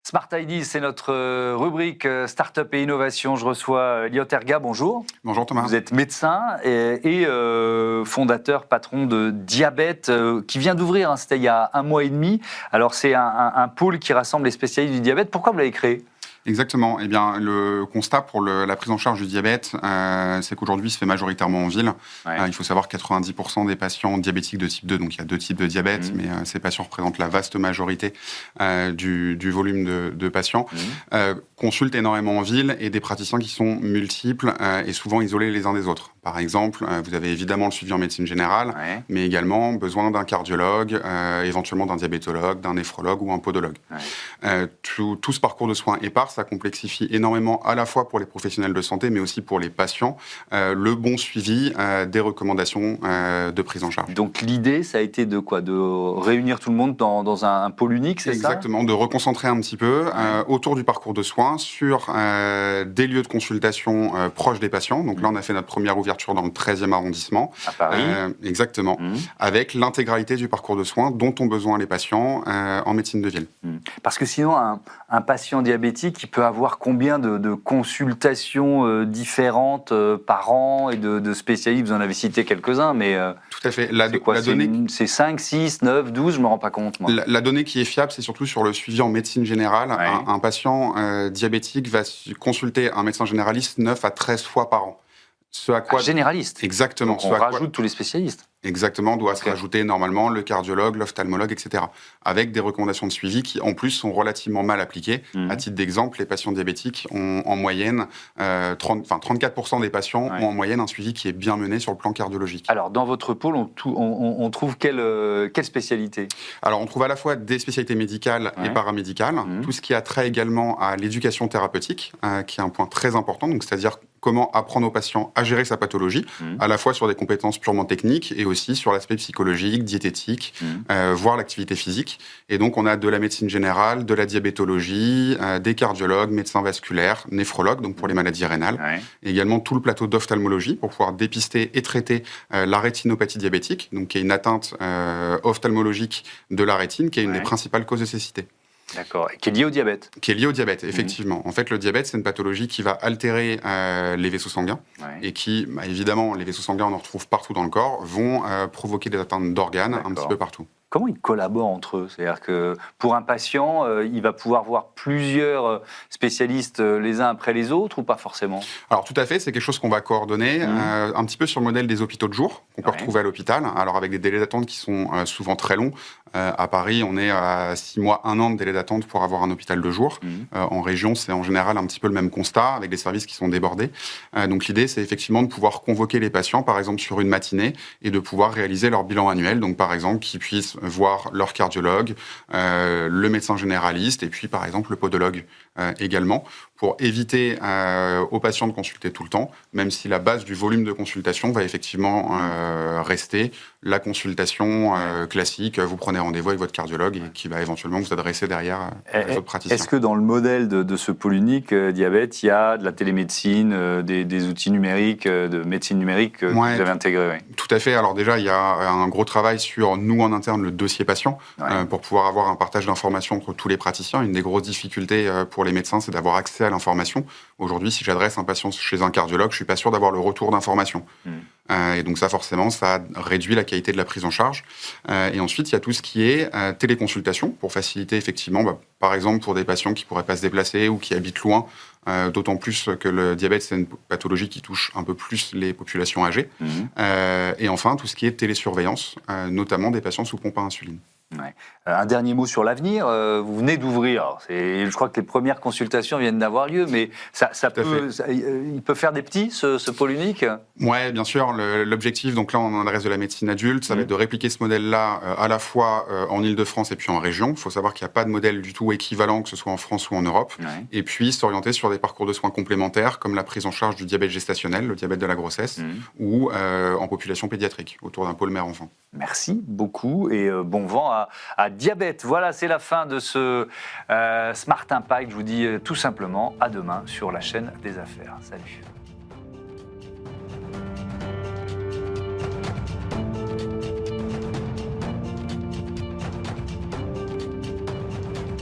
Smart Ideas, c'est notre rubrique Startup et Innovation. Je reçois Elliot Erga, bonjour. Bonjour Thomas. Vous êtes médecin et fondateur, patron de Diabète, qui vient d'ouvrir, c'était il y a 1 mois et demi. Alors c'est un pôle qui rassemble les spécialistes du diabète. Pourquoi vous l'avez créé ? Exactement. Eh bien, le constat pour la prise en charge du diabète, c'est qu'aujourd'hui, il se fait majoritairement en ville. Ouais. Il faut savoir que 90% des patients diabétiques de type 2, donc il y a 2 types de diabète, mais ces patients représentent la vaste majorité du volume de patients, consultent énormément en ville et des praticiens qui sont multiples et souvent isolés les uns des autres. Par exemple, vous avez évidemment le suivi en médecine générale, mais également besoin d'un cardiologue, éventuellement d'un diabétologue, d'un néphrologue ou un podologue. Tout ce parcours de soins épars, ça complexifie énormément à la fois pour les professionnels de santé, mais aussi pour les patients, le bon suivi des recommandations de prise en charge. Donc l'idée, ça a été de quoi ? De réunir tout le monde dans un pôle unique, c'est ça ? Exactement, de reconcentrer un petit peu autour du parcours de soins sur des lieux de consultation proches des patients. Donc là, on a fait notre première ouverture dans le 13e arrondissement. À Paris. Exactement, avec l'intégralité du parcours de soins dont ont besoin les patients en médecine de ville. Parce que sinon, un patient diabétique, il peut avoir combien de consultations différentes par an et de spécialistes ? Vous en avez cité quelques-uns, mais tout à fait. C'est 5, 6, 9, 12, je ne me rends pas compte, moi. La donnée qui est fiable, c'est surtout sur le suivi en médecine générale. Un patient diabétique va consulter un médecin généraliste 9 à 13 fois par an. Ce à quoi... Généraliste. Exactement. Donc on rajoute tous les spécialistes. Exactement, doit se rajouter normalement le cardiologue, l'ophtalmologue, etc. Avec des recommandations de suivi qui, en plus, sont relativement mal appliquées. À titre d'exemple, les patients diabétiques ont en moyenne, 34% des patients ont en moyenne un suivi qui est bien mené sur le plan cardiologique. Alors, dans votre pôle, on trouve quelle spécialité ? Alors, on trouve à la fois des spécialités médicales et paramédicales, tout ce qui a trait également à l'éducation thérapeutique, qui est un point très important, donc c'est-à-dire comment apprendre aux patients à gérer sa pathologie, à la fois sur des compétences purement techniques et aussi sur l'aspect psychologique, diététique, voire l'activité physique. Et donc, on a de la médecine générale, de la diabétologie, des cardiologues, médecins vasculaires, néphrologues, donc pour les maladies rénales. Et également tout le plateau d'ophtalmologie pour pouvoir dépister et traiter la rétinopathie diabétique, donc qui est une atteinte ophtalmologique de la rétine, qui est une des principales causes de cécité. D'accord, et qui est lié au diabète. Qui est lié au diabète, effectivement. En fait, le diabète, c'est une pathologie qui va altérer les vaisseaux sanguins et qui, évidemment, les vaisseaux sanguins, on en retrouve partout dans le corps, vont provoquer des atteintes d'organes un petit peu partout. Comment ils collaborent entre eux ? C'est-à-dire que pour un patient, il va pouvoir voir plusieurs spécialistes les uns après les autres ou pas forcément ? Alors tout à fait, c'est quelque chose qu'on va coordonner un petit peu sur le modèle des hôpitaux de jour qu'on peut retrouver à l'hôpital. Alors avec des délais d'attente qui sont souvent très longs. À Paris, on est à 6 mois, 1 an de délai d'attente pour avoir un hôpital de jour. En région, c'est en général un petit peu le même constat, avec des services qui sont débordés. Donc l'idée, c'est effectivement de pouvoir convoquer les patients, par exemple sur une matinée, et de pouvoir réaliser leur bilan annuel. Donc par exemple, qu'ils puissent voir leur cardiologue, le médecin généraliste, et puis par exemple le podologue également, pour éviter aux patients de consulter tout le temps, même si la base du volume de consultation va effectivement rester la consultation classique. Vous prenez rendez-vous avec votre cardiologue et qui va éventuellement vous adresser derrière les autres praticiens. Est-ce que dans le modèle de ce pôle unique diabète, il y a de la télémédecine, des outils numériques, de médecine numérique que vous avez intégrés ? Tout à fait. Alors déjà, il y a un gros travail sur, nous en interne, le dossier patient, pour pouvoir avoir un partage d'informations entre tous les praticiens. Une des grosses difficultés pour les médecins, c'est d'avoir accès à l'information. Aujourd'hui, si j'adresse un patient chez un cardiologue, je suis pas sûr d'avoir le retour d'information. Et donc ça, forcément, ça réduit la qualité de la prise en charge. Et ensuite, il y a tout ce qui est téléconsultation, pour faciliter effectivement, par exemple, pour des patients qui pourraient pas se déplacer ou qui habitent loin, d'autant plus que le diabète, c'est une pathologie qui touche un peu plus les populations âgées. Et enfin, tout ce qui est télésurveillance, notamment des patients sous pompe à insuline. Un dernier mot sur l'avenir. Vous venez d'ouvrir. Je crois que les premières consultations viennent d'avoir lieu, mais il peut faire des petits, ce pôle unique ? Oui, bien sûr. L'objectif, donc là, on adresse de la médecine adulte, ça va être de répliquer ce modèle-là à la fois en Ile-de-France et puis en région. Il faut savoir qu'il n'y a pas de modèle du tout équivalent, que ce soit en France ou en Europe. Et puis s'orienter sur des parcours de soins complémentaires, comme la prise en charge du diabète gestationnel, le diabète de la grossesse, ou en population pédiatrique, autour d'un pôle mère-enfant. Merci beaucoup et bon vent à Diabète. Voilà, c'est la fin de ce Smart Impact. Je vous dis tout simplement à demain sur la chaîne des affaires. Salut.